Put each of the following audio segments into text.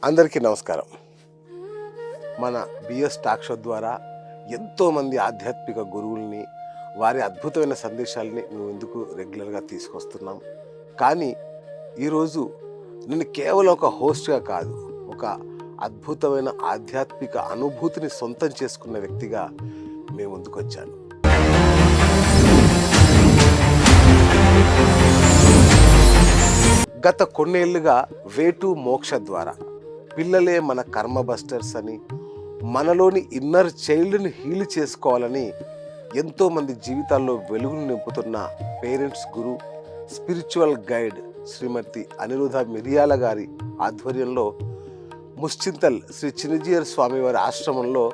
అందరికీ నమస్కారం. మన బిఎస్ టాక్ షో ద్వారా ఎంతోమంది ఆధ్యాత్మిక గురువుల్ని వారి అద్భుతమైన సందేశాలని మేము ఎందుకు రెగ్యులర్గా తీసుకొస్తున్నాం. కానీ ఈరోజు నేను కేవలం ఒక హోస్ట్గా కాదు, ఒక అద్భుతమైన ఆధ్యాత్మిక అనుభూతిని సొంతం చేసుకున్న వ్యక్తిగా మేము ముందుకు వచ్చాను. గత కొన్నేళ్లుగా వే టు మోక్ష ద్వారా పిల్లలే మన కర్మ బస్టర్స్ అని, మనలోని ఇన్నర్ చైల్డ్ని హీల్ చేసుకోవాలని ఎంతోమంది జీవితాల్లో వెలుగును నింపుతున్న పేరెంట్స్ గురు, స్పిరిచువల్ గైడ్ శ్రీమతి అనిరుధ మిరియాల గారి ఆధ్వర్యంలో ముశ్చింతల్ శ్రీ చిన్నజీయర్ స్వామివారి ఆశ్రమంలో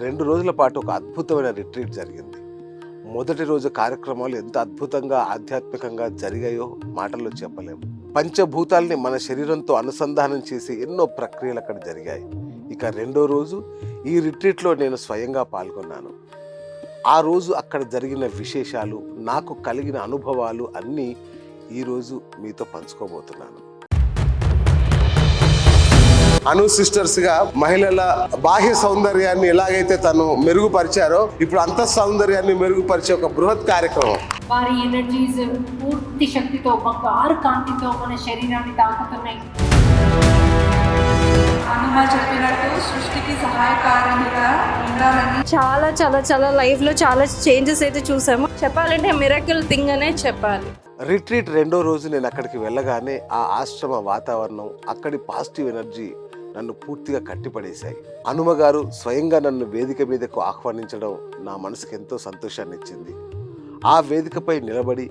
2 రోజుల పాటు ఒక అద్భుతమైన రిట్రీట్ జరిగింది. మొదటి రోజు కార్యక్రమాలు ఎంత అద్భుతంగా ఆధ్యాత్మికంగా జరిగాయో మాటల్లో చెప్పలేము. పంచభూతాల్ని మన శరీరంతో అనుసంధానం చేసే ఎన్నో ప్రక్రియలు అక్కడ జరిగాయి. ఇక 2వ రోజు ఈ రిట్రీట్లో నేను స్వయంగా పాల్గొన్నాను. ఆ రోజు అక్కడ జరిగిన విశేషాలు, నాకు కలిగిన అనుభవాలు అన్నీ ఈరోజు మీతో పంచుకోబోతున్నాను. అను సిస్టర్స్గా మహిళల బాహ్య సౌందర్యాన్ని ఎలాగైతే తను మెరుగుపరిచారో, ఇప్పుడు అంత సౌందర్యాన్ని మెరుగుపరిచే ఒక బృహత్ కార్యక్రమం. వారి ఎనర్జీస్ పూర్తి శక్తితో బంగారు కాంతితో మన శరీరాన్ని తాకుతున్నాయి. హనుమ చెప్పినట్టు సృష్టికి సహాయకారిగా ఉండాలని చాలా చాలా చాలా లైఫ్లో చాలా చేంజెస్ అయితే చూసాము. చెప్పాలంటే మిరాకిల్ థింగ్ అనే చెప్పాలి. రిట్రీట్ 2వ రోజు నేను అక్కడికి వెళ్ళగానే ఆ ఆశ్రమ వాతావరణం, అక్కడి పాజిటివ్ ఎనర్జీ నన్ను పూర్తిగా కట్టిపడేశాయి. హనుమ గారు స్వయంగా నన్ను వేదిక మీదకు ఆహ్వానించడం నా మనసుకు ఎంతో సంతోషాన్ని ఇచ్చింది. ఆ వేదికపై నిలబడి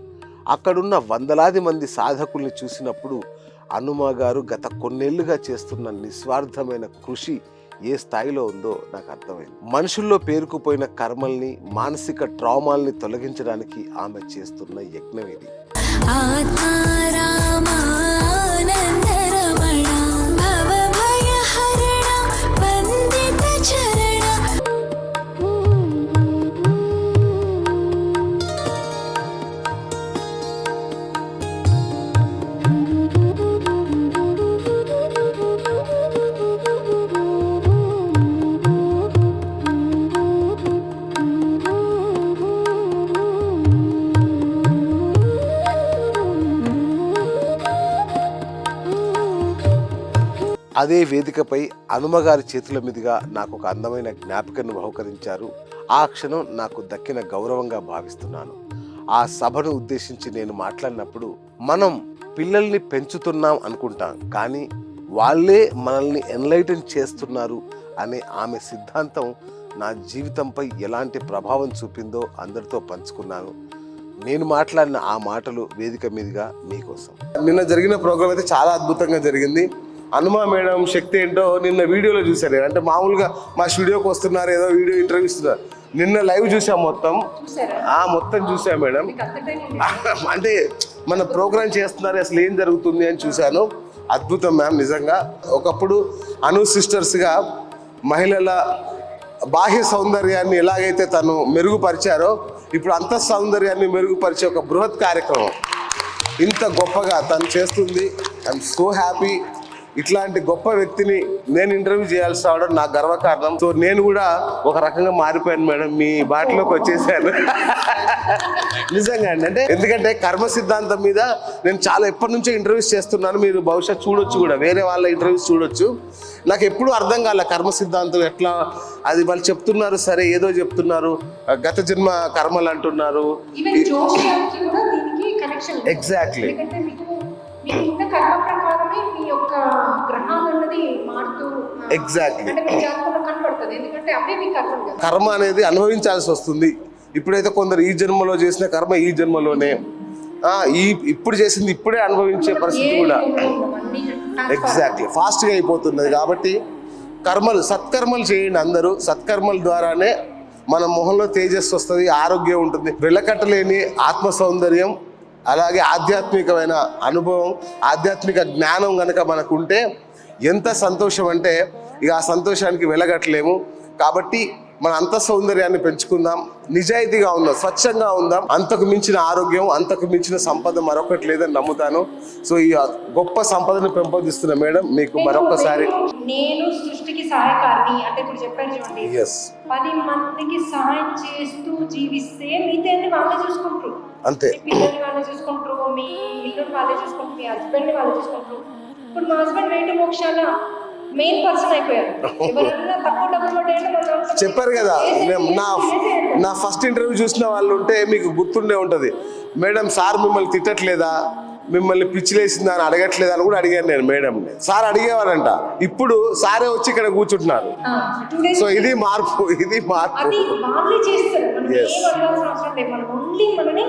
అక్కడున్న వందలాది మంది సాధకుల్ని చూసినప్పుడు హనుమ గారు గత కొన్నేళ్లుగా చేస్తున్న నిస్వార్థమైన కృషి ఏ స్థాయిలో ఉందో నాకు అర్థమైంది. మనుషుల్లో పేరుకుపోయిన కర్మల్ని, మానసిక ట్రామాల్ని తొలగించడానికి ఆమె చేస్తున్న యజ్ఞం ఇది. అదే వేదికపై హనుమగారి చేతుల మీదుగా నాకు ఒక అందమైన జ్ఞాపికను బహుకరించారు. ఆ క్షణం నాకు దక్కిన గౌరవంగా భావిస్తున్నాను. ఆ సభను ఉద్దేశించి నేను మాట్లాడినప్పుడు, మనం పిల్లల్ని పెంచుతున్నాం అనుకుంటాం, కానీ వాళ్ళే మనల్ని ఎన్లైటన్ చేస్తున్నారు అనే ఆమె సిద్ధాంతం నా జీవితంపై ఎలాంటి ప్రభావం చూపిందో అందరితో పంచుకున్నాను. నేను మాట్లాడిన ఆ మాటలు వేదిక మీదుగా మీకోసం. నిన్న జరిగిన ప్రోగ్రాం అయితే చాలా అద్భుతంగా జరిగింది. హనుమ మేడం శక్తి ఏంటో నిన్న వీడియోలో చూశాను. అంటే మామూలుగా మా స్టూడియోకి వస్తున్నారు, ఏదో వీడియో ఇంటర్వ్యూ ఇస్తున్నారు. నిన్న లైవ్ చూసాం, మొత్తం చూసాం మేడం. అంటే మన ప్రోగ్రామ్ చేస్తున్నారు, అసలు ఏం జరుగుతుంది అని చూశాను. అద్భుతం మ్యామ్, నిజంగా. ఒకప్పుడు అను సిస్టర్స్గా మహిళల బాహ్య సౌందర్యాన్ని ఎలాగైతే తను మెరుగుపరిచారో, ఇప్పుడు అంత సౌందర్యాన్ని మెరుగుపరిచే ఒక బృహత్ కార్యక్రమం ఇంత గొప్పగా తను చేస్తుంది. I'm so happy. ఇట్లాంటి గొప్ప వ్యక్తిని నేను ఇంటర్వ్యూ చేయాల్సి రావడం నాకు గర్వకారణం. సో నేను కూడా ఒక రకంగా మారిపోయాను మేడం, మీ బాటలోకి వచ్చేసాను. నిజంగా అండి. అంటే ఎందుకంటే కర్మ సిద్ధాంతం మీద నేను చాలా ఎప్పటి నుంచో ఇంటర్వ్యూస్ చేస్తున్నాను. మీరు బహుశా చూడొచ్చు కూడా, వేరే వాళ్ళ ఇంటర్వ్యూస్ చూడొచ్చు. నాకు ఎప్పుడూ అర్థం కాలే కర్మ సిద్ధాంతం ఎట్లా. అది వాళ్ళు చెప్తున్నారు, సరే ఏదో చెప్తున్నారు, గత జన్మ కర్మలు అంటున్నారు. ఎగ్జాక్ట్లీ. కర్మ అనేది అనుభవించాల్సి వస్తుంది. ఇప్పుడైతే కొందరు ఈ జన్మలో చేసిన కర్మ ఈ జన్మలోనే, ఇప్పుడు చేసింది ఇప్పుడే అనుభవించే పరిస్థితి కూడా ఎగ్జాక్ట్లీ ఫాస్ట్గా అయిపోతున్నది. కాబట్టి సత్కర్మలు చేయండి అందరూ. సత్కర్మల ద్వారానే మన మొహంలో తేజస్సు వస్తుంది, ఆరోగ్యం ఉంటుంది. వెలకట్టలేని ఆత్మ సౌందర్యం, అలాగే ఆధ్యాత్మికమైన అనుభవం, ఆధ్యాత్మిక జ్ఞానం కనుక మనకుంటే ఎంత సంతోషం అంటే ఇక ఆ సంతోషానికి వెలగట్లేము. కాబట్టి మన అంత సౌందర్యాన్ని పెంచుకుందాం, నిజాయితీగా ఉందాం, స్వచ్ఛంగా ఉందాం. అంతకు మించిన ఆరోగ్యం, అంతకు మించిన సంపద మరొకటి లేదని నమ్ముతాను. సో ఈ గొప్ప సంపదను పెంపొందిస్తున్న మేడం మీకు మరొకసారి నేను సృష్టికి సహాయకారిని అంటే ఇప్పుడు చెప్పారు చూడండి, ఎస్ 10 మందికి సహాయం చేస్తూ జీవిస్తే మిగతాన్ని వాళ్ళే చూసుకుంటారు. అంతే. మీ పిల్లల్ని వాళ్ళే చూసుకుంటారు, మీ ఇల్లుని వాళ్ళే చూసుకుంటారు, మీ హస్బెండ్ని వాళ్ళే చూసుకుంటారు. ఇప్పుడు మా హస్బెండ్ రేటు మోక్షాల మెయిన్ పర్సన్ అయిపోయారు. ఎవరైనా తక్కువ డబ్బులు పడ్డాయంటే చెప్పారు కదా, నా ఫస్ట్ ఇంటర్వ్యూ చూసిన వాళ్ళు ఉంటే మీకు గుర్తుండే ఉంటుంది. మేడం సార్ మిమ్మల్ని తిట్టట్లేదా, మిమ్మల్ని పిచ్చిలేసిందా అని అడగట్లేదా అని కూడా అడిగాను నేను మేడంని. సార్ అడిగేవారంట, ఇప్పుడు సారే వచ్చి ఇక్కడ కూర్చుంటున్నారు. సో ఇది మార్పు, ఇది మార్పు. అది వాళ్ళే చేస్తారు. మనం ఏం అడగాల్సిన అవసరం లేదు. మనం ఓన్లీ మనని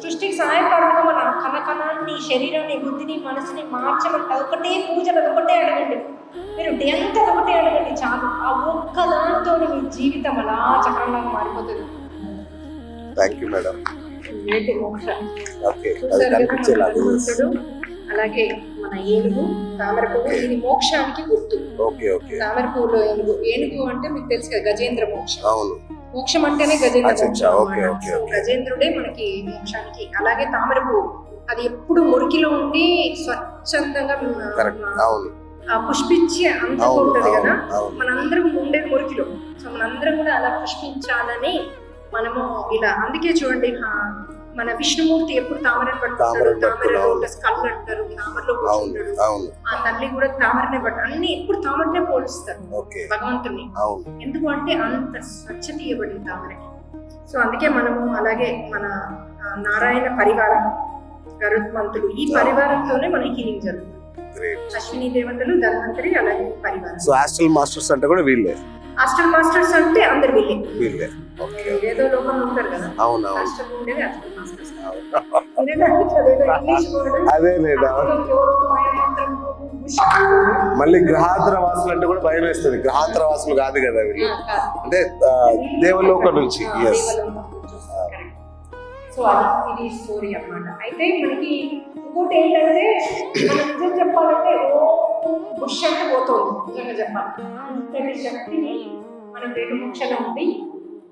సృష్టికి సహాయకారంగా మన కణకణాన్ని, శరీరాన్ని, బుద్ధిని, మనసుని మార్చమని అదొకటే పూజలు, అదొకటే అడగండి. మీరు డే అంతా అదొకటే అడగండి చాలు. ఆ ఒక్కదాంతో మీ జీవితం అలా చక్రంలాగా మారిపోతుంది. Thank you madam. అలాగే మన ఏనుగు, తామర పువ్వు, ఇది మోక్షానికి గుర్తు. తామర పువ్వులో ఏనుగు అంటే మీకు తెలుసు కదా, గజేంద్ర మోక్షం. అవును, మోక్షం అంటేనే గజేంద్ర మోక్షం. ఓకే. గజేంద్రుడే మనకి మోక్షానికి. అలాగే తామర పువ్వు అది ఎప్పుడు మురికిలో ఉండి స్వచ్ఛందంగా పుష్పించి అంతా ఉంటది కదా. మనందరం ఉండేది మురికిలో. సో మనందరం కూడా అలా పుష్పించాలని మనము ఇలా, అందుకే చూడండి మన విష్ణుమూర్తి ఎప్పుడు తామరని పట్టుకుంటాడు, తామర లోటస్ కళ్ళు అంటారు, తామరలో కూర్చుంటాడు. ఆ తల్లి కూడా తామరనే పట్టు, అన్ని ఎప్పుడు తామరనే పోలుస్తారు భగవంతుని. ఎందుకు అంటే అంత స్వచ్ఛత ఇవ్వబడింది తామరకి. సో అందుకే మనము అలాగే మన నారాయణ పరివారం, గరుత్మంతుడు, ఈ పరివారంతోనే మన హీలింగ్ జరుగుతుంది. అశ్విని దేవతలు, ధన్వంతరి, అలాగే పరివారం. సో ఆస్ట్రల్ మాస్టర్స్ అంటే కూడా వీళ్ళే. ఆస్ట్రల్ మాస్టర్స్ అంటే అందరు వీళ్ళే. ఓకే. ఏదో లోకంలో ఉంటారు కదా. అవును. ఆస్ట్రల్ ఉండేది ఆస్ట్రల్ మాస్టర్స్. అదే లేదా, మళ్ళీ గ్రహాంతర వాసులు అంటే కూడా భయం వేస్తుంది. గ్రహాంతర వాసులు కాదు కదా వీళ్ళు, అంటే దేవలోకం నుంచి. సో అది స్టోరీ అన్నమాట. అయితే మనకి ఇంకోటి ఏంటంటే, మనం నిజం చెప్పాలంటే బుష్ అంటే పోతుంది. నిజంగా చెప్పాలి, అంతటి శక్తిని మనం రేటు మోక్షంలో ఉంది.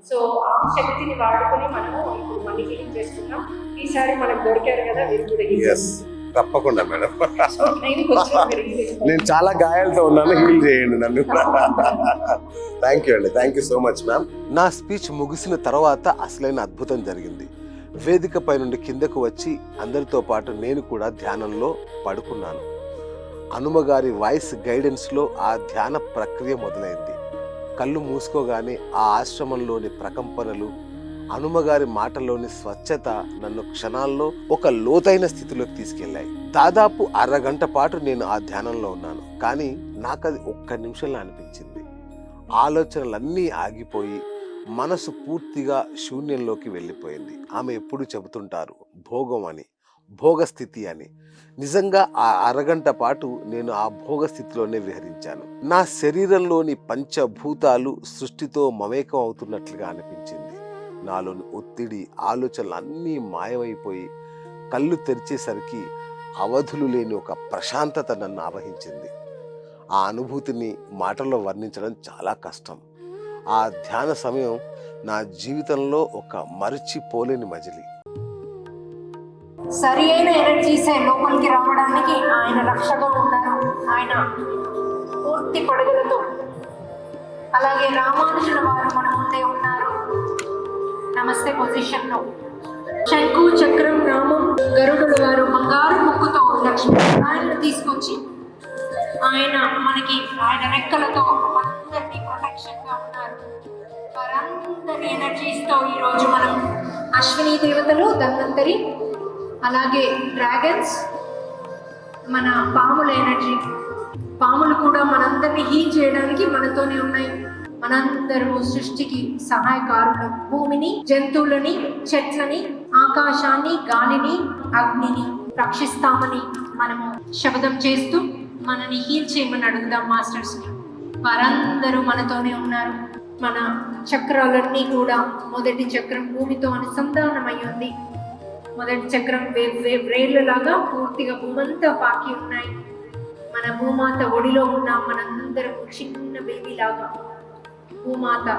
సో ఆ శక్తిని వాడుకొని మనము ఇప్పుడు మళ్ళీ హీలింగ్ చేసుకున్నాం. ఈసారి మనకు దొరికారు కదా వీరు. తప్పకుండా మేడం, నేను చాలా గాయాలతో ఉన్నాను, హీల్ చేయండి నన్ను. థ్యాంక్ యూ అండి, thank you so much ma'am. నా స్పీచ్ ముగిసిన తర్వాత అసలైన అద్భుతం జరిగింది. వేదికపై నుండి కిందకు వచ్చి అందరితో పాటు నేను కూడా ధ్యానంలో పడుకున్నాను. హనుమగారి వాయిస్ గైడెన్స్లో ఆ ధ్యాన ప్రక్రియ మొదలైంది. కళ్ళు మూసుకోగానే ఆ ఆశ్రమంలోని ప్రకంపనలు, హనుమగారి మాటల్లోని స్వచ్ఛత నన్ను క్షణాల్లో ఒక లోతైన స్థితిలోకి తీసుకెళ్లాయి. దాదాపు అరగంట పాటు నేను ఆ ధ్యానంలో ఉన్నాను. కానీ నాకు అది ఒక్క నిమిషంలో అనిపించింది. ఆలోచనలన్నీ ఆగిపోయి మనసు పూర్తిగా శూన్యంలోకి వెళ్ళిపోయింది. ఆమె ఎప్పుడు చెబుతుంటారు భోగం అని, భోగస్థితి అని. నిజంగా ఆ అరగంట పాటు నేను ఆ భోగస్థితిలోనే విహరించాను. నా శరీరంలోని పంచభూతాలు సృష్టితో మమేకం అవుతున్నట్లుగా అనిపించింది. నాలోని ఒత్తిడి, ఆలోచనలు అన్నీ మాయమైపోయి కళ్ళు తెరిచేసరికి అవధులు లేని ఒక ప్రశాంతత నన్ను ఆవహించింది. ఆ అనుభూతిని మాటల్లో వర్ణించడం చాలా కష్టం. ఆ ధ్యాన సమయం నా జీవితంలో ఒక మరిచిపోలేని మజిలీ. సరి అయిన ఎనర్జీసే లోపలికి రావడానికి ఆయన రక్షగా ఉన్నారు. ఆయన పూర్తి పడగలతో. అలాగే రామానుజుల వారు మన ముందే ఉన్నారు నమస్తే పొజిషన్లో. శంకు, చక్రం, రామం, గరుడుల వారు బంగారు ముక్కుతో లక్ష్మీనారాయణను తీసుకొచ్చి ఆయన మనకి ఆయన రెక్కలతో అందరినీ ప్రొటెక్షన్గా ఉన్నారు. వారందరి ఎనర్జీస్తో ఈరోజు మనం అశ్విని దేవతలు, ధన్వంతరి, అలాగే డ్రాగన్స్, మన పాముల ఎనర్జీ, పాములు కూడా మనందరినీ హీల్ చేయడానికి మనతోనే ఉన్నాయి. మనందరము సృష్టికి సహాయకారులం. భూమిని, జంతువులని, చెట్లని, ఆకాశాన్ని, గాలిని, అగ్నిని రక్షిస్తామని మనము శపథం చేస్తూ మనని హీల్ చేయమని అడుగుదాం మాస్టర్స్ని. వారందరూ మనతోనే ఉన్నారు. మన చక్రాలన్నీ కూడా, మొదటి చక్రం భూమితో అనుసంధానమై ఉంది. మొదటి చక్రం వ్రేళ్లలాగా పూర్తిగా భూమంతా పాకి ఉన్నాయి. మన భూమాత ఒడిలో ఉన్నాం. మనందరం చిన్న బేబీ లాగా భూమాత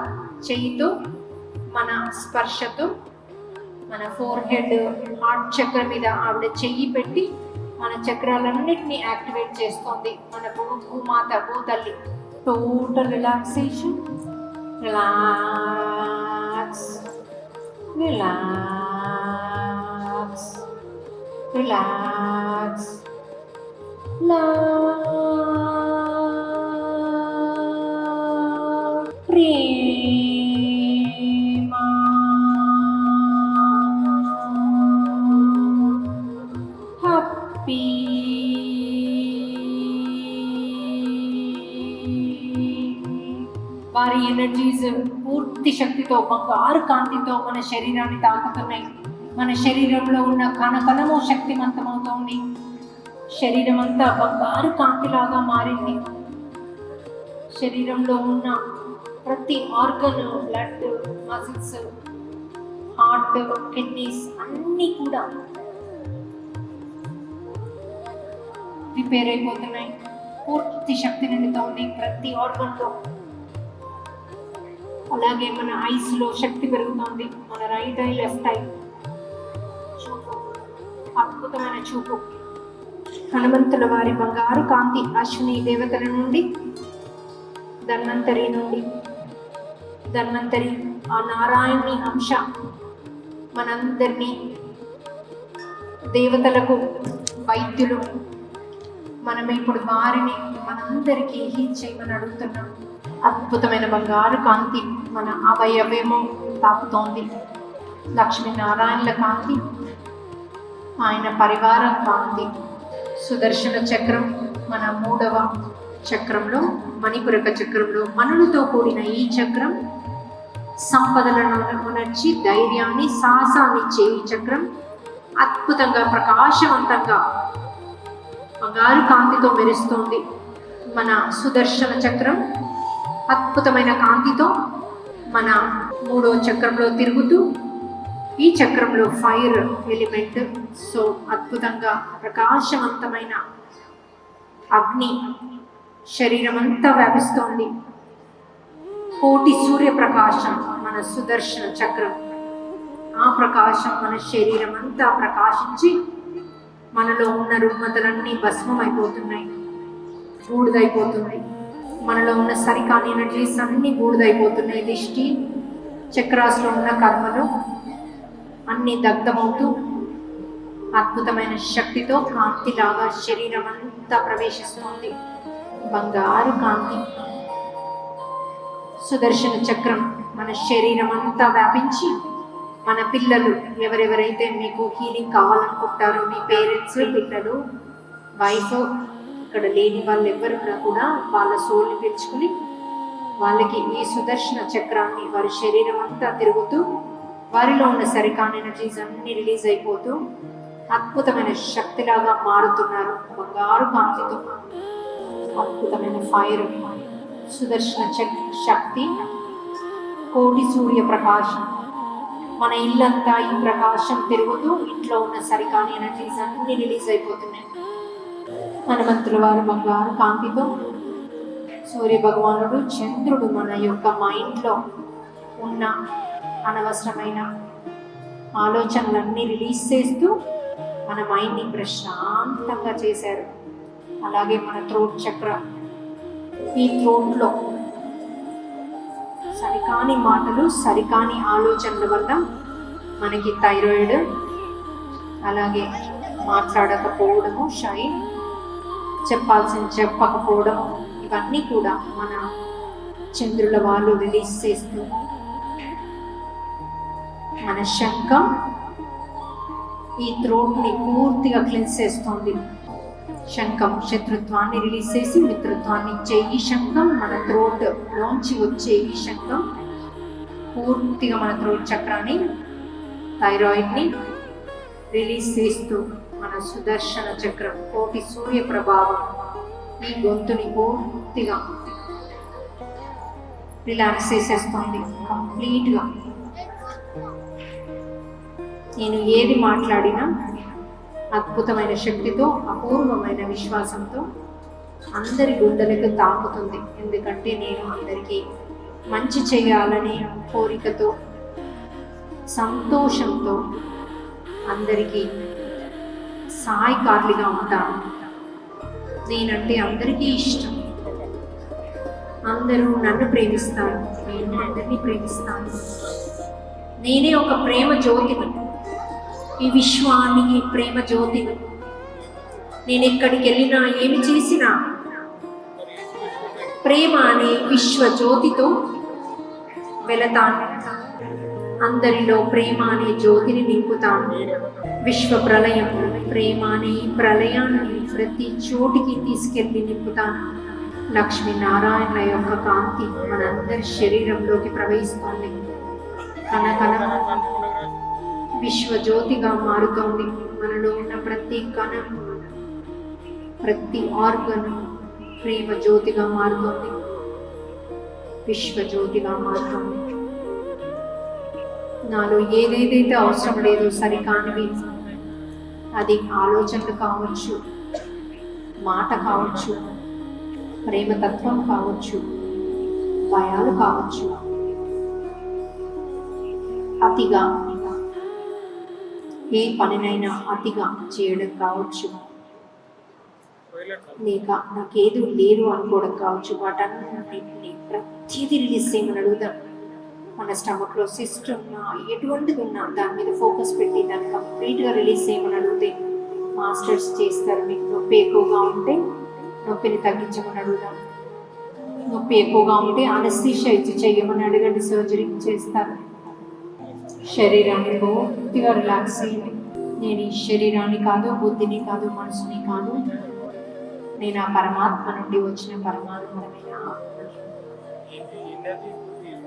చెయ్యితో మన స్పర్శతో మన ఫోర్ హెడ్ హార్ట్ చక్ర మీద ఆవిడ చెయ్యి పెట్టి మన చక్రాలన్నిటినీ యాక్టివేట్ చేస్తుంది. మన భూమాత భూతల్లి. Total relaxation. Relax relax relax. ప్రేమ హ్యాపీ వారి ఎనర్జీస్ పూర్తి శక్తితో బంగారు కాంతితో మన శరీరాన్ని తాకుతున్నాయి. మన శరీరంలో ఉన్న కణకణము శక్తివంతమవుతోంది. శరీరం అంతా బంగారు కాంతిలాగా మారింది. శరీరంలో ఉన్న ప్రతి organ, blood, muscles, heart, kidneys అన్నీ కూడా రిపేర్ అయిపోతున్నాయి. పూర్తి శక్తి నిండుతోంది ప్రతి ఆర్గన్లో. అలాగే మన ఐస్లో శక్తి పెరుగుతోంది. మన రైట్ ఐ, లెఫ్ట్ ఐ చూపు, అద్భుతమైన చూపు. హనుమంతుల వారి బంగారు కాంతి అశ్విని దేవతల నుండి, ధన్వంతరి నుండి, ధన్వంతరి ఆ నారాయణి అంశ మనందరినీ దేవతలకు వైద్యులు. మనం ఇప్పుడు వారిని మనందరికీ హీల్ చేయమని అడుగుతున్నాం. అద్భుతమైన బంగారు కాంతి మన అవయవేమో తాకుతోంది. లక్ష్మీనారాయణుల కాంతి, ఆయన పరివారం కాంతి. సుదర్శన చక్రం మన 3వ చక్రంలో, మణిపురక చక్రంలో మనులతో కూడిన ఈ చక్రం సంపదలను ఉనర్చి ధైర్యాన్ని, సాహసాన్ని ఇచ్చే ఈ చక్రం అద్భుతంగా ప్రకాశవంతంగా బంగారు కాంతితో మెరుస్తోంది. మన సుదర్శన చక్రం అద్భుతమైన కాంతితో మన 3వ చక్రంలో తిరుగుతూ, ఈ చక్రంలో ఫైర్ ఎలిమెంట్. సో అద్భుతంగా ప్రకాశవంతమైన అగ్ని శరీరం అంతా వ్యాపిస్తోంది. కోటి సూర్యప్రకాశం మన సుదర్శన చక్రం. ఆ ప్రకాశం మన శరీరం అంతా ప్రకాశించి మనలో ఉన్న రుగ్మతలన్నీ భస్మం అయిపోతున్నాయి, బూడిదైపోతుంది. మనలో ఉన్న సరికాని ఎనర్జీస్ అన్నీ బూడిదైపోతున్నాయి. దిష్టి చక్రాస్లో ఉన్న కర్మలు అన్నీ దగ్ధమవుతూ అద్భుతమైన శక్తితో కాంతిలాగా శరీరం అంతా ప్రవేశిస్తుంది. బంగారు కాంతి. సుదర్శన చక్రం మన శరీరం అంతా వ్యాపించి మన పిల్లలు, ఎవరెవరైతే మీకు హీలింగ్ కావాలనుకుంటారో, మీ పేరెంట్స్, పిల్లలు, వైఫ్, ఇక్కడ లేని వాళ్ళు ఎవరున్నా కూడా వాళ్ళ సోల్ని పిలుచుకుని వాళ్ళకి ఈ సుదర్శన చక్రాన్ని వారి శరీరం అంతా తిరుగుతూ వారిలో ఉన్న సరికాని ఎనర్జీస్ అన్ని రిలీజ్ అయిపోతూ అద్భుతమైన శక్తిలాగా మారుతున్నారు. బంగారు కాంతితో అద్భుతమైన ఫైర్. సుదర్శన శక్తి, కోటి సూర్య ప్రకాశం. మన ఇల్లంతా ఈ ప్రకాశం తిరుగుతూ ఇంట్లో ఉన్న సరికాని ఎనర్జీస్ అన్ని రిలీజ్ అయిపోతున్నాయి. హనుమంతుల వారు బంగారు కాంతితో, సూర్య భగవానుడు, చంద్రుడు మన యొక్క మైండ్లో ఉన్న అనవసరమైన ఆలోచనలన్నీ రిలీజ్ చేస్తూ మన మైండ్ని ప్రశాంతంగా చేశారు. అలాగే మన థ్రోట్ చక్ర, ఈ థ్రోట్లో సరికాని మాటలు, సరికాని ఆలోచనల వల్ల మనకి థైరాయిడ్, అలాగే మాట్లాడకపోవడము, షై, చెప్పాల్సింది చెప్పకపోవడం, ఇవన్నీ కూడా మన చంద్రుల వాళ్ళు రిలీజ్ చేస్తూ మన శంఖం ఈ థ్రోట్ని పూర్తిగా క్లీన్స్ చేస్తుంది. శంఖం శత్రుత్వాన్ని రిలీజ్ చేసి మిత్రత్వాన్ని ఇచ్చే ఈ శంఖం, మన థ్రోట్ లోంచి వచ్చే ఈ శంఖం పూర్తిగా మన థ్రోట్ చక్రాన్ని, థైరాయిడ్ని రిలీజ్ చేస్తూ మన సుదర్శన చక్రం, కోటి సూర్య ప్రభావం ఈ గొంతుని పూర్తిగా రిలాక్స్ చేసేస్తుంది కంప్లీట్గా. నేను ఏది మాట్లాడినా అద్భుతమైన శక్తితో, అపూర్వమైన విశ్వాసంతో అందరి గుండెలకు తాకుతుంది. ఎందుకంటే నేను అందరికీ మంచి చేయాలనే కోరికతో, సంతోషంతో అందరికీ సహాయకారులుగా ఉంటాను. నేనంటే అందరికీ ఇష్టం. అందరూ నన్ను ప్రేమిస్తారు, నేను అందరినీ ప్రేమిస్తాను. నేనే ఒక ప్రేమ జ్యోతిని, ఈ విశ్వానికి ప్రేమ జ్యోతిని. నేను ఎక్కడికి వెళ్ళినా, ఏమి చేసినా ప్రేమ అనే విశ్వ జ్యోతితో వెళతాను. అందరిలో ప్రేమ అనే జ్యోతిని నింపుతాను. విశ్వ ప్రళయం, ప్రేమ అనే ప్రళయాన్ని ప్రతి చోటికి తీసుకెళ్ళి నింపుతాను. లక్ష్మీనారాయణ యొక్క కాంతి మనందరి శరీరంలోకి ప్రవహిస్తోంది. కణకణ విశ్వజ్యోతిగా మారుతోంది. మనలో ఉన్న ప్రతి కణం, ప్రతి ఆర్గన్ ప్రేమ జ్యోతిగా మారుతోంది, విశ్వజ్యోతిగా మారుతోంది. నాలో ఏదేదైతే అవసరం లేదో సరికానివి, అది ఆలోచనలు కావచ్చు, మాట కావచ్చు, ప్రేమతత్వం కావచ్చు, భయాలు కావచ్చు, అతిగా ఏ పనినైనా అతిగా చేయడం కావచ్చు, లేక నాకేది లేదు అనుకోవడం కావచ్చు. వాటన్నింటినీ ప్రతిదీ రిలీజ్ చేయమని అడుగుదాం. మన స్టమక్లో సిస్ట్ ఉన్నా, ఎటువంటిది ఉన్నా దాని మీద ఫోకస్ పెట్టి దాన్ని కంప్లీట్గా రిలీజ్ చేయమని అడిగితే మాస్టర్స్ చేస్తారు. మీకు నొప్పి ఎక్కువగా ఉంటే నొప్పిని తగ్గించమని అడుగుదాం. నొప్పి ఎక్కువగా ఉంటే అనస్థీషియా ఇచ్చి చేయమని అడగండి, సర్జరీ చేస్తారు. శరీరాన్ని పూర్తిగా రిలాక్స్ చేయండి. నేను ఈ శరీరాన్ని కాదు, బుద్ధిని కాదు, మనసుని కాదు, నేను ఆ పరమాత్మ నుండి వచ్చిన పరమానందమైన ఆత్మని.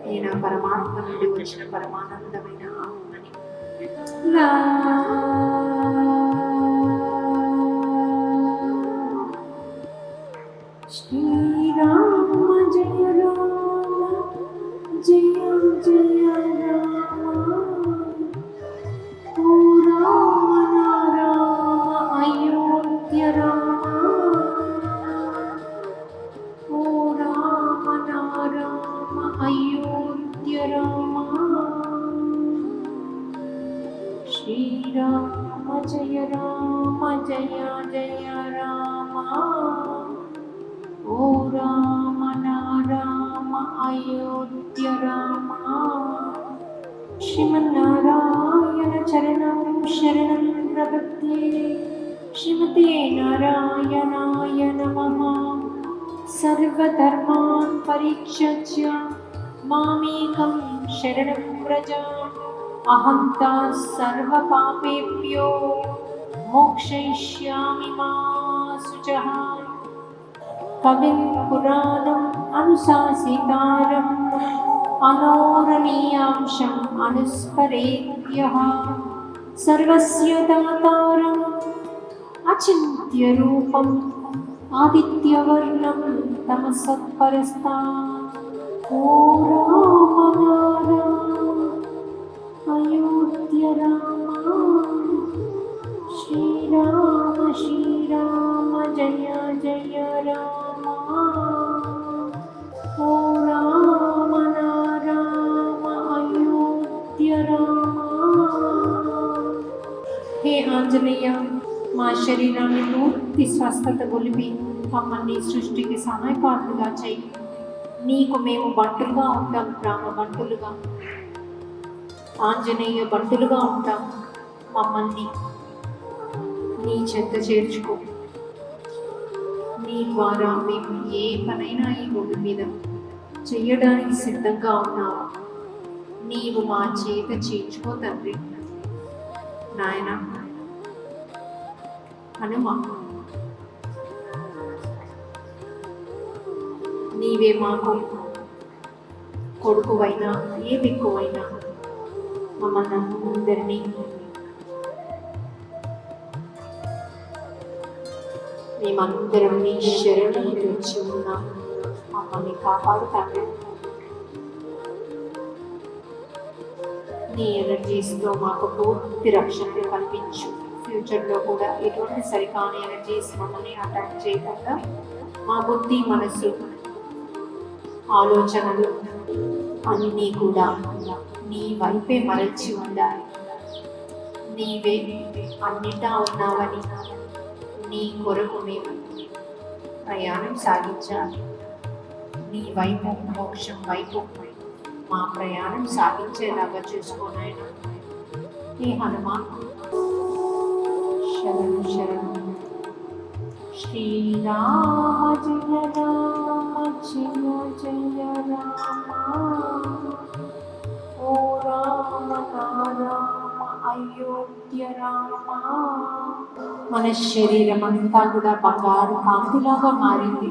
నేను ఆ పరమాత్మ నుండి వచ్చిన పరమానందమైన ఆత్మని. శ్రీరామ జయ రామ జయ జయ రామ, ఓ రామ రామ అయోధ్య రామ, ఓ రామ రామ అయోధ్య రామ. శ్రీరామ జయ రామ జయ జయ రామ, ఓ రామ రామ అయోధ్య రామ. శ్రీమన్నారాయణ చరణం శరణం ప్రపద్యే. శ్రీమతే నారాయణాయ నమః. సర్వధర్మాన్ పరిత్యజ్య మామేకం శరణం వ్రజ. అహం తా సర్వపాపేభ్యో మోక్షయిష్యామి మా శుచః. కవిం పురాణం అనుశాసితారం అనోరణీయాంశం అనుస్మరేద్యః. సర్వస్య దాతారం అచింత్య రూపం ఆదిత్యవర్ణం తమసత్పరస్తాత్. ఓ రామ రామ అయోధ్య రామ, శ్రీరామ శ్రీరామ జయ జయ రామ, ఓ రామ రామ అయోధ్య రామ. హే ఆంజనేయ, మా శరీరాన్ని పూర్తి స్వస్థత గొలిపి మమ్మల్ని సృష్టికి సహాయకారులుగా చెయ్యి. నీకు మేము బంటులుగా ఉంటాం, రామ బంటులుగా, ఆంజనేయ బంటులుగా ఉంటాం. మమ్మల్ని నీ చెంత చేర్చుకో. నీ ద్వారా మేము ఏ పనైనా ఈ భూమి మీద చెయ్యడానికి సిద్ధంగా ఉన్నావు. నీవు మా చేత చేర్చుకో తండ్రి. నాయన హనుమా, నీవే మాకు కొడుకువైనా ఏ దిక్కువైనా మమ్మల్ని అందరినీ మేమందరం నీ శరణం వచ్చి ఉన్నాం. మమ్మల్ని కాపాడుతాను. నీ ఎనర్జీస్తో మాకు పూర్తి రక్షణ కల్పించు. ఫ్యూచర్లో కూడా ఎటువంటి సరికాని ఎనర్జీస్ మమ్మల్ని అటాక్ చేయకుండా మా బుద్ధి, మనసు, ఆలోచనలు అన్నీ కూడా నీ వైపే మరల్చి ఉండాలి. నీవే అన్నిటా ఉన్నావని నీ కొరకు మేము ప్రయాణం సాగించాలి. నీ వైపు మోక్షం వైపు మా ప్రయాణం సాగించేలాగా చూసుకోనాయన. ఈ హనుమాన్ శరణు శరణు. శ్రీరామ జయ రామ జయ జయ రామ, ఓ రామ రామ అయోధ్య రామ. మన శరీరం అంతా కూడా బంగారు కాంతిలాగా మారింది.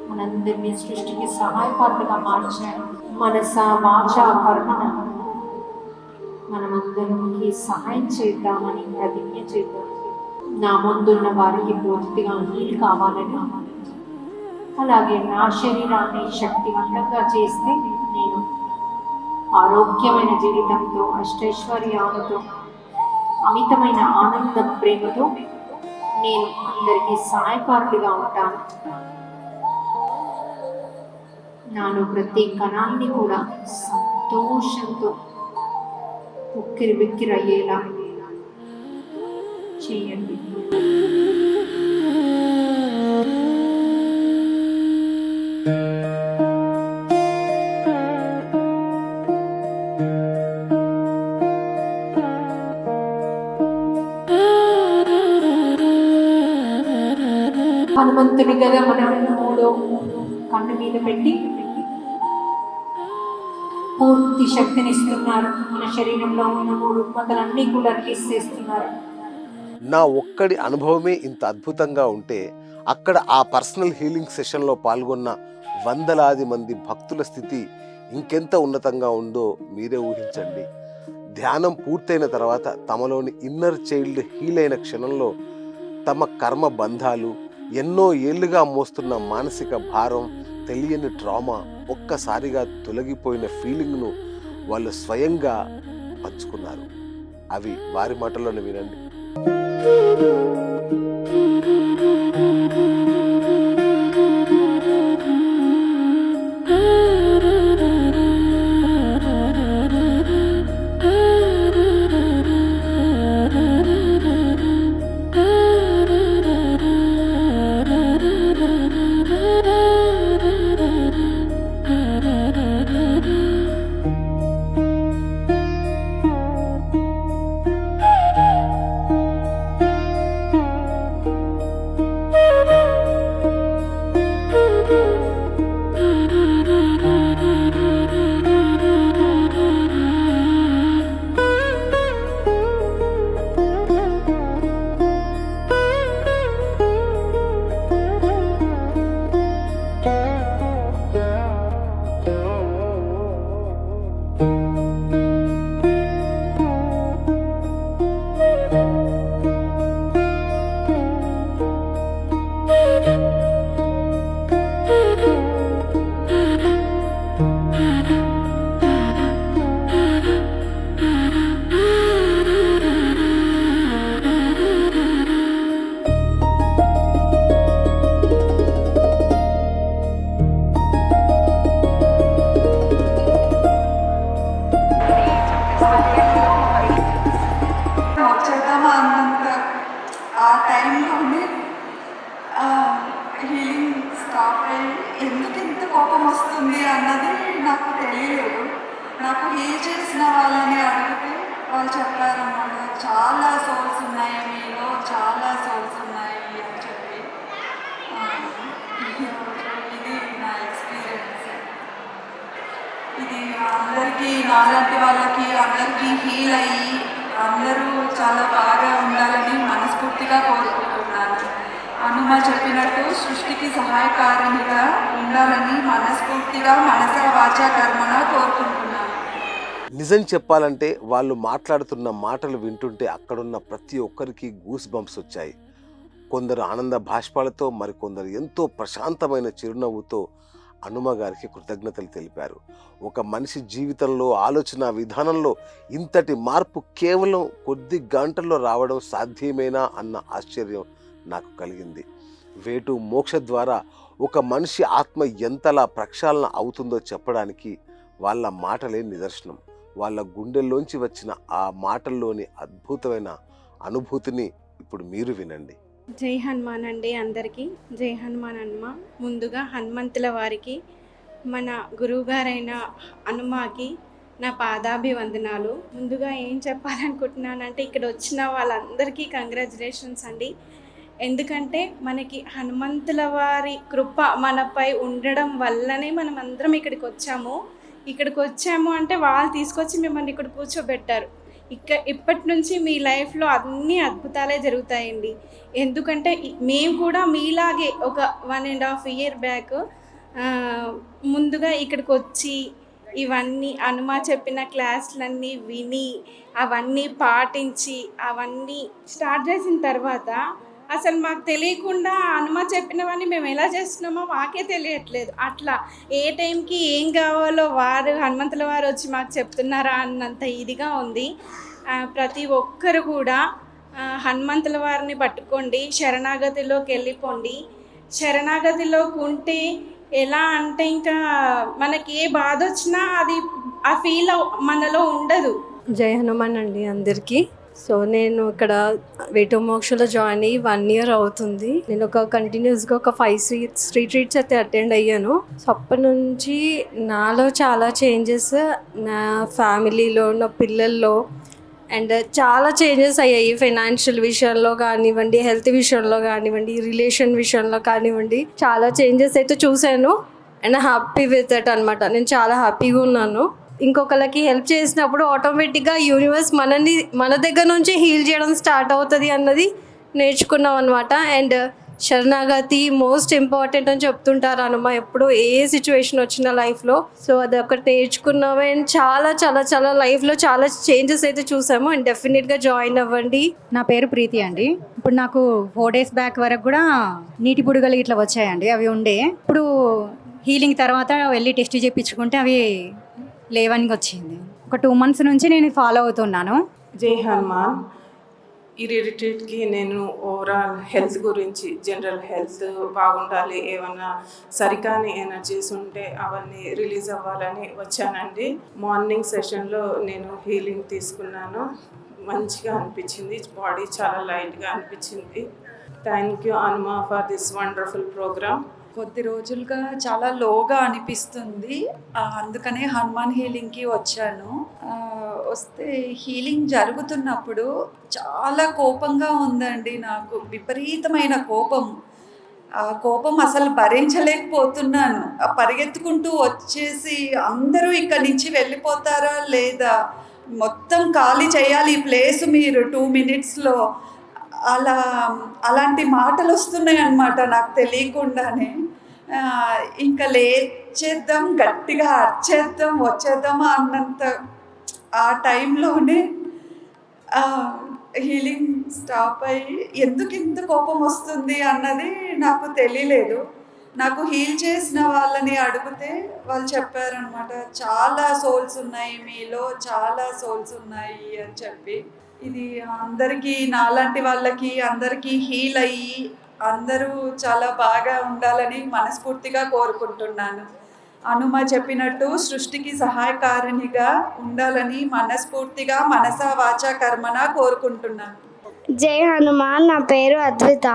మనందరినీ సృష్టికి సహాయకారులుగా మార్చారు. మనస వాచ కర్మణ మనమందరికి సహాయం చేద్దామని ప్రతిజ్ఞ చేద్దాం. నా ముందున్న వారికి పూర్తిగా నీరు కావాలని, అలాగే నా శరీరాన్ని శక్తివంతంగా చేస్తే నేను ఆరోగ్యమైన జీవితంతో, అష్టైశ్వర్యాలతో, అమితమైన ఆనంద ప్రేమతో నేను అందరికీ సహాయకారులుగా ఉంటాను. నాలో ప్రతి కణాన్ని కూడా సంతోషంతో ఉక్కిరి బిక్కిరి అయ్యేలా చేయండి. హనుమంతుని కదా మనం మూడో కన్ను మీద పెట్టి పూర్తి శక్తిని ఇస్తున్నారు. మన శరీరంలో ఉన్న 3 రుగ్మతలన్నీ కూడా తీసేస్తున్నారు. నా ఒక్కడి అనుభవమే ఇంత అద్భుతంగా ఉంటే అక్కడ ఆ పర్సనల్ హీలింగ్ సెషన్లో పాల్గొన్న వందలాది మంది భక్తుల స్థితి ఇంకెంత ఉన్నతంగా ఉందో మీరే ఊహించండి. ధ్యానం పూర్తయిన తర్వాత తమలోని ఇన్నర్ చైల్డ్ హీల్ అయిన క్షణంలో తమ కర్మ బంధాలు, ఎన్నో ఏళ్లుగా మోస్తున్న మానసిక భారం, తెలియని ట్రామా ఒక్కసారిగా తొలగిపోయిన ఫీలింగ్ను వాళ్ళు స్వయంగా పంచుకున్నారు. అవి వారి మాటల్లోనే వినండి. వచ్చేద్దామా అన్నంత ఆ టైంలోనే హీలింగ్ స్టాప్ అయ్యి ఎందుకు ఇంత కోపం వస్తుంది అన్నది నాకు తెలియలేదు. నాకు హీల్ చేసిన వాళ్ళని అడిగితే వాళ్ళు చెప్పారన్నమాట, చాలా సోల్స్ ఉన్నాయి మీలో, చాలా సోల్స్ ఉన్నాయి అని చెప్పి. ఇది నా ఎక్స్పీరియన్స్. ఇది అందరికీ, నాలాంటి వాళ్ళకి అందరికీ హీల్ అయ్యి అందరూ చాలా బాగా ఉండాలని మనస్ఫూర్తిగా కోరుకుంటున్నాను. హనుమ చెప్పినట్టు సృష్టికి సహాయకారినిగా ఉండాలని మనస్ఫూర్తిగా మనస వాచా కర్మన కోరుకుంటున్నాను. నిజం చెప్పాలంటే వాళ్ళు మాట్లాడుతున్న మాటలు వింటుంటే అక్కడున్న ప్రతి ఒక్కరికి గూస్ బంప్స్ వచ్చాయి. కొందరు ఆనంద భాష్పాలతో, మరికొందరు ఎంతో ప్రశాంతమైన చిరునవ్వుతో హనుమ గారికి కృతజ్ఞతలు తెలిపారు. ఒక మనిషి జీవితంలో, ఆలోచన విధానంలో ఇంతటి మార్పు కేవలం కొద్ది గంటల్లో రావడం సాధ్యమేనా అన్న ఆశ్చర్యం నాకు కలిగింది. వేటు మోక్ష ద్వారా ఒక మనిషి ఆత్మ ఎంతలా ప్రక్షాళన అవుతుందో చెప్పడానికి వాళ్ళ మాటలే నిదర్శనం. వాళ్ళ గుండెల్లోంచి వచ్చిన ఆ మాటల్లోని అద్భుతమైన అనుభూతిని ఇప్పుడు మీరు వినండి. జై హనుమాన్ అండి అందరికీ. జై హనుమాన్ హనుమ. ముందుగా హనుమంతుల వారికి, మన గురువుగారైన హనుమాకి నా పాదాభివందనాలు. ముందుగా ఏం చెప్పాలనుకుంటున్నానంటే, ఇక్కడ వచ్చిన వాళ్ళందరికీ కంగ్రాచులేషన్స్ అండి. ఎందుకంటే మనకి హనుమంతుల వారి కృప మనపై ఉండడం వల్లనే మనం అందరం ఇక్కడికి వచ్చాము అంటే వాళ్ళు తీసుకొచ్చి మిమ్మల్ని ఇక్కడ కూర్చోబెట్టారు. ఇప్పటి నుంచి మీ లైఫ్లో అన్ని అద్భుతాలే జరుగుతాయండి. ఎందుకంటే మేము కూడా మీలాగే ఒక 1.5 year బ్యాక్ ముందుగా ఇక్కడికి వచ్చి ఇవన్నీ హనుమ చెప్పిన క్లాసులన్నీ విని అవన్నీ పాటించి అవన్నీ స్టార్ట్ చేసిన తర్వాత అసలు మాకు తెలియకుండా హనుమ చెప్పినవన్నీ మేము ఎలా చేస్తున్నామో మాకే తెలియట్లేదు. అట్లా ఏ టైంకి ఏం కావాలో హనుమంతుల వారు వచ్చి మాకు చెప్తున్నారా అన్నంత ఇదిగా ఉంది. ప్రతి ఒక్కరు కూడా హనుమంతుల వారిని పట్టుకోండి, శరణాగతిలోకి వెళ్ళిపోండి. శరణాగతిలోకి ఉంటే ఎలా అంటే ఇంకా మనకి ఏ బాధ వచ్చినా అది ఆ ఫీల్ మనలో ఉండదు. జై హనుమాన్ అండి అందరికీ. సో నేను ఇక్కడ వేటోమోక్షలో జాయిన్ అయ్యి 1 year అవుతుంది. నేను కంటిన్యూస్గా ఒక 5 retreats అయితే అటెండ్ అయ్యాను. సో అప్పటి నుంచి నాలో చాలా చేంజెస్, నా ఫ్యామిలీలో, నా పిల్లల్లో అండ్ చాలా చేంజెస్ అయ్యాయి. ఫైనాన్షియల్ విషయంలో కానివ్వండి, హెల్త్ విషయంలో కానివ్వండి, రిలేషన్ విషయంలో కానివ్వండి, చాలా చేంజెస్ అయితే చూశాను. అండ్ హ్యాపీ విత్ దట్ అనమాట. నేను చాలా హ్యాపీగా ఉన్నాను. ఇంకొకరికి హెల్ప్ చేసినప్పుడు ఆటోమేటిక్గా యూనివర్స్ మన దగ్గర నుంచి హీల్ చేయడం స్టార్ట్ అవుతుంది అన్నది నేర్చుకున్నాం అనమాట. అండ్ శరణాగతి మోస్ట్ ఇంపార్టెంట్ అని చెప్తుంటారు హనుమ ఎప్పుడు, ఏ సిచ్యువేషన్ వచ్చిన లైఫ్లో. సో అది ఒకటి నేర్చుకున్నాము. అండ్ చాలా చాలా చాలా లైఫ్లో చాలా చేంజెస్ అయితే చూసాము. అండ్ డెఫినెట్గా జాయిన్ అవ్వండి. నా పేరు ప్రీతి అండి. ఇప్పుడు నాకు 4 days బ్యాక్ వరకు కూడా నీటి బుడగలు ఇట్లా వచ్చాయండి. అవి ఉండే, ఇప్పుడు హీలింగ్ తర్వాత వెళ్ళి టెస్ట్ చేయించుకుంటే అవి లేవనికి వచ్చింది. ఒక 2 months నుంచి నేను ఫాలో అవుతున్నాను. జై హనుమాన్. ఈ రిట్రీట్కి నేను ఓవరాల్ హెల్త్ గురించి, జనరల్ హెల్త్ బాగుండాలి, ఏమన్నా సరికాని ఎనర్జీస్ ఉంటే అవన్నీ రిలీజ్ అవ్వాలని వచ్చానండి. మార్నింగ్ సెషన్లో నేను హీలింగ్ తీసుకున్నాను. మంచిగా అనిపించింది, బాడీ చాలా లైట్గా అనిపించింది. Thank you Hanuma for this wonderful programme. కొద్ది రోజులుగా చాలా లోగా అనిపిస్తుంది, అందుకనే హనుమాన్ హీలింగ్కి వచ్చాను. వస్తే హీలింగ్ జరుగుతున్నప్పుడు చాలా కోపంగా ఉందండి. నాకు విపరీతమైన కోపం. ఆ కోపం అసలు భరించలేకపోతున్నాను. పరిగెత్తుకుంటూ వచ్చేసి అందరూ ఇక్కడి నుంచి వెళ్ళిపోతారా లేదా, మొత్తం ఖాళీ చేయాలి ఈ ప్లేస్ మీరు 2 minutesలో, అలాంటి మాటలు వస్తున్నాయి అన్నమాట నాకు తెలియకుండానే. ఇంకా లేచేద్దాం, గట్టిగా అరిచేద్దాం, వచ్చేద్దామా అన్నంత ఆ టైంలోనే హీలింగ్ స్టాప్ అయ్యి ఎందుకు ఇంత కోపం వస్తుంది అన్నది నాకు తెలియలేదు. నాకు హీల్ చేసిన వాళ్ళని అడిగితే వాళ్ళు చెప్పారనమాట, చాలా సోల్స్ ఉన్నాయి మీలో, చాలా సోల్స్ ఉన్నాయి అని చెప్పి. ఇది అందరికీ, నాలాంటి వాళ్ళకి అందరికీ హీల్ అయ్యి అందరూ చాలా బాగా ఉండాలని మనస్ఫూర్తిగా కోరుకుంటున్నాను. హనుమ చెప్పినట్టు సృష్టికి సహాయకారిణిగా ఉండాలని మనస్ఫూర్తిగా మనస వాచ కర్మన కోరుకుంటున్నాను. జై హనుమాన్. నా పేరు అద్విత.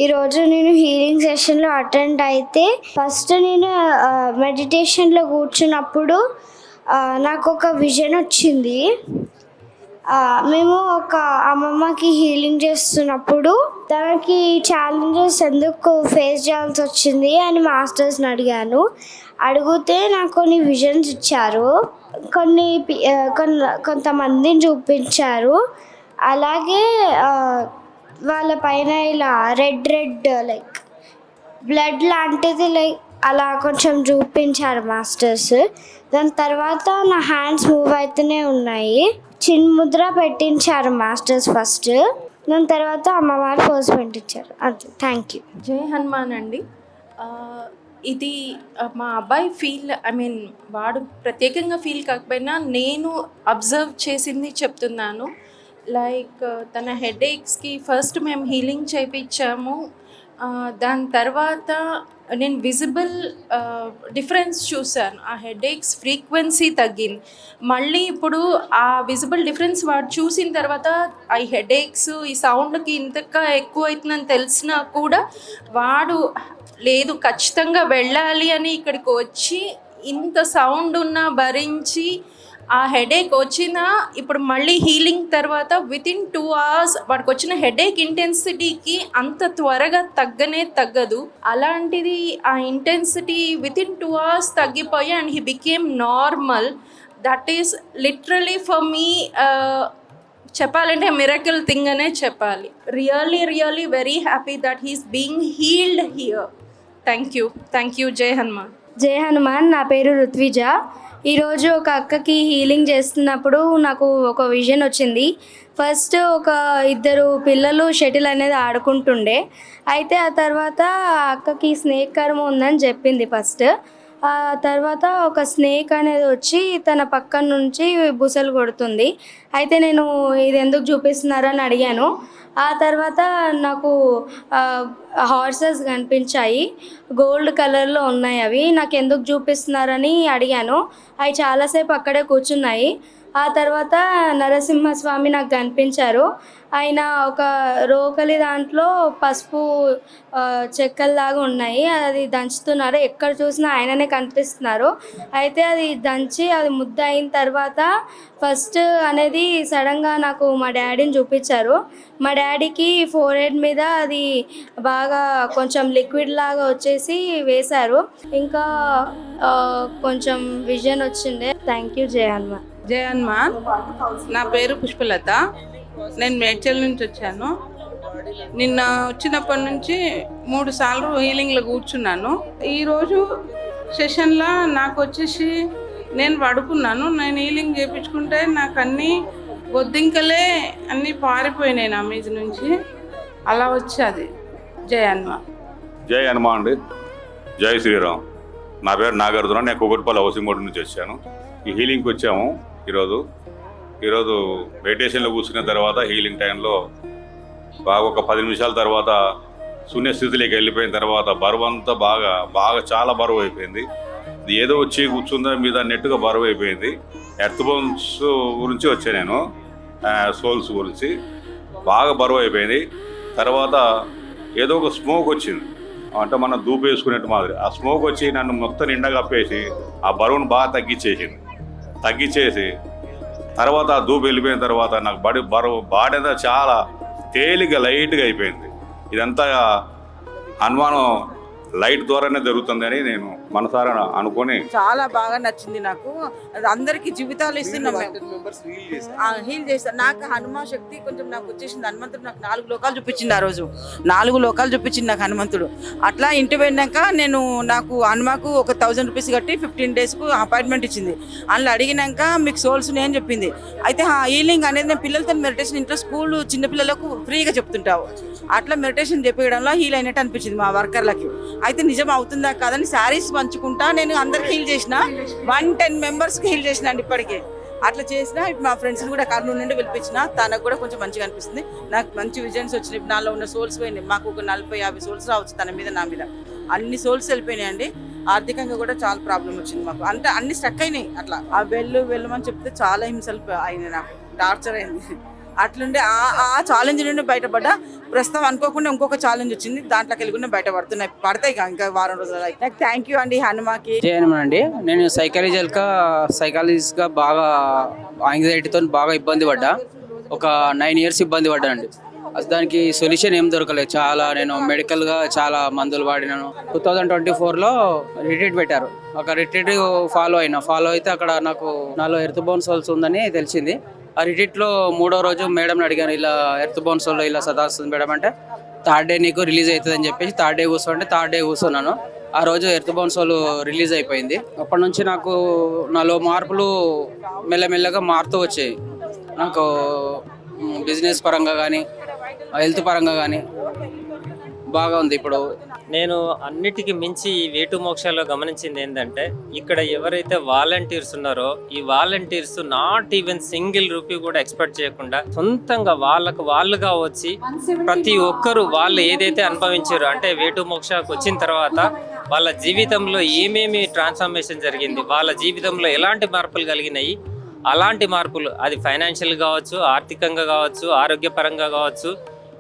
ఈరోజు నేను హీలింగ్ సెషన్లో అటెండ్ అయితే, ఫస్ట్ నేను మెడిటేషన్లో కూర్చున్నప్పుడు నాకు ఒక విజన్ వచ్చింది. మేము ఒక అమ్మమ్మకి హీలింగ్ చేస్తున్నప్పుడు తనకి ఛాలెంజెస్ ఎందుకు ఫేస్ చేయాల్సి వచ్చింది అని మాస్టర్స్ని అడిగాను. అడిగితే నాకు కొన్ని విజన్స్ ఇచ్చారు, కొంతమందిని చూపించారు. అలాగే వాళ్ళ పైన ఇలా రెడ్ లైక్ బ్లడ్ లాంటిది లైక్ అలా కొంచెం చూపించారు మాస్టర్స్. దాని తర్వాత నా హ్యాండ్స్ మూవ్ అవుతూనే ఉన్నాయి. చిన్ముద్ర పెట్టించారు మాస్టర్స్ ఫస్ట్, దాని తర్వాత అమ్మవారు పోజ్ పెట్టించారు. అంతే. Thank you. జై హనుమాన్ అండి. ఇది మా అబ్బాయి వాడు ప్రత్యేకంగా ఫీల్ కాకపోయినా నేను అబ్జర్వ్ చేసింది చెప్తున్నాను. లైక్ తన హెడేక్స్కి ఫస్ట్ మేము హీలింగ్ చేయించాము. దాని తర్వాత నేను విజిబుల్ డిఫరెన్స్ చూశాను. ఆ హెడేక్స్ ఫ్రీక్వెన్సీ తగ్గింది. మళ్ళీ ఇప్పుడు ఆ విజిబుల్ డిఫరెన్స్ వాడు చూసిన తర్వాత ఆ హెడేక్స్ ఈ సౌండ్కి ఇంతగా ఎక్కువ అవుతుందని తెలిసినా కూడా వాడు లేదు ఖచ్చితంగా వెళ్ళాలి అని ఇక్కడికి వచ్చి ఇంత సౌండ్ ఉన్నా భరించి ఆ హెడేక్ వచ్చినా ఇప్పుడు మళ్ళీ హీలింగ్ తర్వాత వితిన్ 2 hours వాడికి వచ్చిన హెడేక్ ఇంటెన్సిటీకి అంత త్వరగా తగ్గదు. అలాంటిది ఆ ఇంటెన్సిటీ వితిన్ 2 hours తగ్గిపోయి and he became normal. That is literally for me చెప్పాలంటే మిరకల్ థింగ్ అనే చెప్పాలి. Really very happy that he's being healed here. Thank you. జై హనుమాన్. జై హనుమాన్. నా పేరు రుత్విజ. ఈరోజు ఒక అక్కకి హీలింగ్ చేస్తున్నప్పుడు నాకు ఒక విజన్ వచ్చింది. ఫస్ట్ ఒక 2 పిల్లలు షటిల్ అనేది ఆడుకుంటుండే. అయితే ఆ తర్వాత ఆ అక్కకి స్నేక్ కర్మ ఉందని చెప్పింది ఫస్ట్. ఆ తర్వాత ఒక స్నేక్ అనేది వచ్చి తన పక్కన నుంచి బుసలు కొడుతుంది. అయితే నేను ఇది ఎందుకు చూపిస్తున్నారని అడిగాను. ఆ తర్వాత నాకు హార్సెస్ కనిపించాయి, గోల్డ్ కలర్లో ఉన్నాయి. అవి నాకు ఎందుకు చూపిస్తున్నారని అడిగాను. అవి చాలాసేపు అక్కడే కూర్చున్నాయి. ఆ తర్వాత నరసింహస్వామి నాకు కనిపించారు. ఆయన ఒక రోకలి దాంట్లో పసుపు చెక్కల్లాగా ఉన్నాయి, అది దంచుతున్నారు. ఎక్కడ చూసినా ఆయననే కనిపిస్తున్నారు. అయితే అది దంచి అది ముద్ద అయిన తర్వాత ఫస్ట్ అనేది సడన్గా నాకు మా డాడీని చూపించారు. మా డాడీకి ఫోర్హెడ్ మీద అది బాగా కొంచెం లిక్విడ్ లాగా వచ్చేసి వేశారు. ఇంకా కొంచెం విజన్ వచ్చిండే. Thank you. జై హనుమాన్. జై హనుమాన్. నా పేరు పుష్పలత. నేను మేడ్చల్ నుంచి వచ్చాను. నిన్న వచ్చినప్పటి నుంచి 3 సార్లు హీలింగ్లో కూర్చున్నాను. ఈరోజు సెషన్లో నాకు వచ్చేసి నేను పడుకున్నాను. నేను హీలింగ్ చేయించుకుంటే నాకు అన్నీ బొద్దింకలే అన్నీ పారిపోయినాయి నా మీద నుంచి. అలా వచ్చేది. జై హనుమాన్. జై హనుమాన్ అండి. జై శ్రీరామ్. నా పేరు నాగార్జున. నేను కుకట్పల్లి హౌసింగ్ బోర్డు నుంచి వచ్చాను. ఈ హీలింగ్కి వచ్చాము ఈరోజు మెడిటేషన్లో కూర్చున్న తర్వాత హీలింగ్ టైంలో బాగా ఒక 10 నిమిషాల తర్వాత శూన్యస్థితిలోకి వెళ్ళిపోయిన తర్వాత బరువు అంతా బాగా చాలా బరువు అయిపోయింది. ఇది ఏదో వచ్చి కూర్చుందా మీద నెట్టుగా బరువు అయిపోయింది. ఎర్త్ బోన్స్ గురించి వచ్చాను నేను, సోల్స్ గురించి బాగా బరువు అయిపోయింది. తర్వాత ఏదో ఒక స్మోక్ వచ్చింది, అంటే మనం ధూపు వేసుకునేట్టు మాదిరి. ఆ స్మోక్ వచ్చి నన్ను మొత్తం నిండా కప్పేసి ఆ బరువును బాగా తగ్గించేసి తర్వాత ఆ ధూపు వెళ్ళిపోయిన తర్వాత నాకు బాడీ అంతా చాలా తేలిగ్గా లైట్గా అయిపోయింది. ఇదంతా హనుమానం లైట్ ద్వారానే జరుగుతుందని నేను మనసారా అనుకొని చాలా బాగా నచ్చింది నాకు. అది అందరికీ జీవితాలు ఇస్తున్నాం మేము. హీల్ చేస్తాను. నాకు హనుమాన్ శక్తి కొంచెం నాకు వచ్చేసింది. హనుమంతుడు నాకు 4 లోకాలు చూపించింది. ఆ రోజు 4 లోకాలు చూపించింది నాకు హనుమంతుడు. అట్లా ఇంటి పోయినాక నాకు హనుమాకు ఒక 1000 రూపీస్ కట్టి 15 డేస్కు అపాయింట్మెంట్ ఇచ్చింది. అందులో అడిగినాక మీకు సోల్స్ ఉన్నాయని చెప్పింది. అయితే హీలింగ్ అనేది నేను పిల్లలతో మెడిటేషన్ ఇంట్లో స్కూల్ చిన్నపిల్లలకు ఫ్రీగా చెప్తుంటావు. అట్లా మెడిటేషన్ చెప్పడంలో హీల్ అయినట్టు అనిపించింది మా వర్కర్లకి. అయితే నిజం అవుతుందా కాదని శారీస్ పంచుకుంటా నేను అందరికి హీల్ చేసిన. 110 మెంబర్స్కి హీల్ చేసిన అండి ఇప్పటికే. అట్లా చేసిన మా ఫ్రెండ్స్ని కూడా కర్నూలు నుండి పిలిపించిన. తనకు కూడా కొంచెం మంచిగా అనిపిస్తుంది. నాకు మంచి విజన్స్ వచ్చినాయి. నాలో ఉన్న సోల్స్ పోయినాయి. మాకు ఒక 40-50 సోల్స్ రావచ్చు తన మీద, నా మీద. అన్ని సోల్స్ వెళ్ళిపోయినాయండి. ఆర్థికంగా కూడా చాలా ప్రాబ్లం వచ్చింది మాకు. అంటే అన్ని స్ట్రక్ అయినాయి. అట్లా ఆ వెళ్ళమని చెప్తే చాలా హింసలు అయినాయి, నాకు టార్చర్ అయింది. అట్లుండే ఆ ఛాలెంజ్ నుండి బయటపడ్డా. ప్రస్తుతం అనుకోకుండా ఇంకొక ఛాలెంజ్ వచ్చింది, దాంట్లోకి వెళ్ళకుండా పడతాయి ఇంకా వారం రోజులు. నాకు థ్యాంక్ యూ అండి హనుమాకి. జై హనుమాన్ అండి. నేను సైకాలజిస్ట్గా బాగా యాంగ్జైటీతో బాగా ఇబ్బంది పడ్డా. ఒక 9 years ఇబ్బంది పడ్డానండి. దానికి సొల్యూషన్ ఏం దొరకలేదు. నేను మెడికల్గా చాలా మందులు వాడినాను. 2024లో రిట్రీట్ పెట్టారు. ఒక రిట్రీట్ ఫాలో అయితే అక్కడ నాలో ఎర్త్ బోన్ సోల్స్ ఉందని తెలిసింది. ఆ రిట్రీట్లో 3వ రోజు మేడంని అడిగాను, ఇలా ఎర్త్ బోన్ సోల్ ఇలా సదాస్తుంది మేడం అంటే, 3rd డే నీకు రిలీజ్ అవుతుంది అని చెప్పేసి 3rd డే కూర్చోంటే 3rd డే కూర్చున్నాను. ఆ రోజు ఎర్త్ బోన్ సోల్ రిలీజ్ అయిపోయింది. అప్పటి నుంచి నాలో మార్పులు మెల్లమెల్లగా మారుతూ వచ్చాయి. నాకు బిజినెస్ పరంగా కానీ హెల్త్ పరంగా కానీ బాగా ఉంది. ఇప్పుడు నేను అన్నిటికీ మించి ఈ వేటు మోక్షాల్లో గమనించింది ఏంటంటే ఇక్కడ ఎవరైతే వాలంటీర్స్ ఉన్నారో ఈ volunteers not even single rupee కూడా ఎక్స్పెక్ట్ చేయకుండా సొంతంగా వాళ్ళుగా వచ్చి ప్రతి ఒక్కరు వాళ్ళు ఏదైతే అనుభవించారో అంటే వేటు మోక్షకు వచ్చిన తర్వాత వాళ్ళ జీవితంలో ఏమేమి ట్రాన్స్ఫర్మేషన్ జరిగింది, వాళ్ళ జీవితంలో ఎలాంటి మార్పులు కలిగినాయి, అలాంటి మార్పులు అది ఫైనాన్షియల్ కావచ్చు, ఆర్థికంగా కావచ్చు, ఆరోగ్యపరంగా కావచ్చు,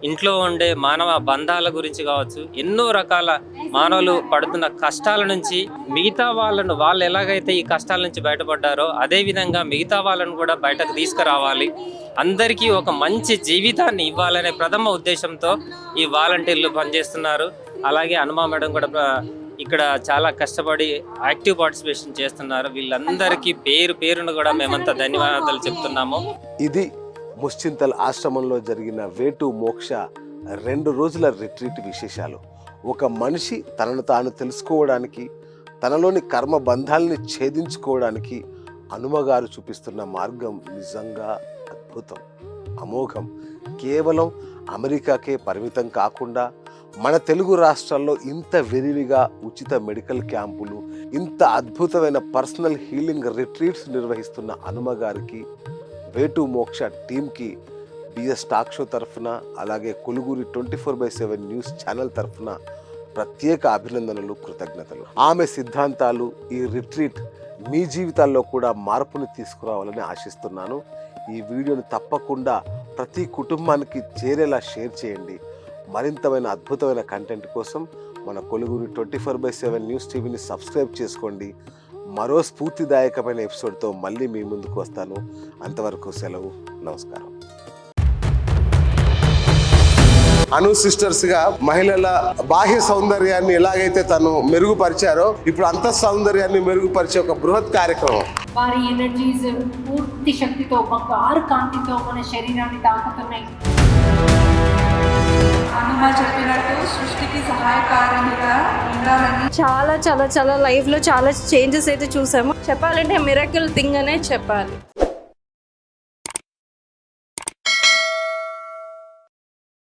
ఇంట్లో ఉండే మానవ బంధాల గురించి కావచ్చు, ఎన్నో రకాల మానవులు పడుతున్న కష్టాల నుంచి మిగతా వాళ్ళు ఎలాగైతే ఈ కష్టాల నుంచి బయటపడ్డారో అదే విధంగా మిగతా వాళ్ళను కూడా బయటకు తీసుకురావాలి, అందరికీ ఒక మంచి జీవితాన్ని ఇవ్వాలనే ప్రథమ ఉద్దేశంతో ఈ వాలంటీర్లు పనిచేస్తున్నారు. అలాగే హనుమ మేడం కూడా ఇక్కడ చాలా కష్టపడి యాక్టివ్ పార్టిసిపేషన్ చేస్తున్నారు. వీళ్ళందరికీ పేరును కూడా మేమంతా ధన్యవాదాలు చెప్తున్నాము. ఇది ముశ్చింతల్ ఆశ్రమంలో జరిగిన వేటు మోక్ష 2 రోజుల రిట్రీట్ విశేషాలు. ఒక మనిషి తనను తాను తెలుసుకోవడానికి, తనలోని కర్మ బంధాలని ఛేదించుకోవడానికి హనుమగారు చూపిస్తున్న మార్గం నిజంగా అద్భుతం, అమోఘం. కేవలం అమెరికాకే పరిమితం కాకుండా మన తెలుగు రాష్ట్రాల్లో ఇంత విరివిగా ఉచిత మెడికల్ క్యాంపులు, ఇంత అద్భుతమైన పర్సనల్ హీలింగ్ రిట్రీట్స్ నిర్వహిస్తున్న హనుమగారికి, వేటు మోక్ష టీంకి బిఎస్ టాక్ షో తరఫున, అలాగే కొలుగురి 24/7 న్యూస్ ఛానల్ తరఫున ప్రత్యేక అభినందనలు, కృతజ్ఞతలు. ఆమె సిద్ధాంతాలు, ఈ రిట్రీట్ మీ జీవితాల్లో కూడా మార్పుని తీసుకురావాలని ఆశిస్తున్నాను. ఈ వీడియోని తప్పకుండా ప్రతి కుటుంబానికి చేరేలా షేర్ చేయండి. మరింతమైన అద్భుతమైన కంటెంట్ కోసం మన కొలుగురి 24/7 న్యూస్ టీవీని సబ్స్క్రైబ్ చేసుకోండి. మరో స్ఫూర్తిదాయకమైన ఎపిసోడ్తో మళ్ళీ మీ ముందుకు వస్తాను. అంతవరకు సెలవు, నమస్కారం. అను సిస్టర్స్గా మహిళల బాహ్య సౌందర్యాన్ని ఎలాగైతే తను మెరుగుపరిచారో ఇప్పుడు అంత సౌందర్యాన్ని మెరుగుపరిచే ఒక బృహత్ కార్యక్రమం. వారి ఎనర్జీస్ పూర్తి శక్తితో బంగారు కాంతితో మన శరీరాన్ని తాకుతున్నాయి. హనుమ చెప్పినట్టు సృష్టికి సహాయకారిగా ఉండాలని చాలా చాలా చాలా లైఫ్లో చాలా చేంజెస్ అయితే చూసాము. చెప్పాలంటే మిరాకిల్ థింగ్ అనే చెప్పాలి.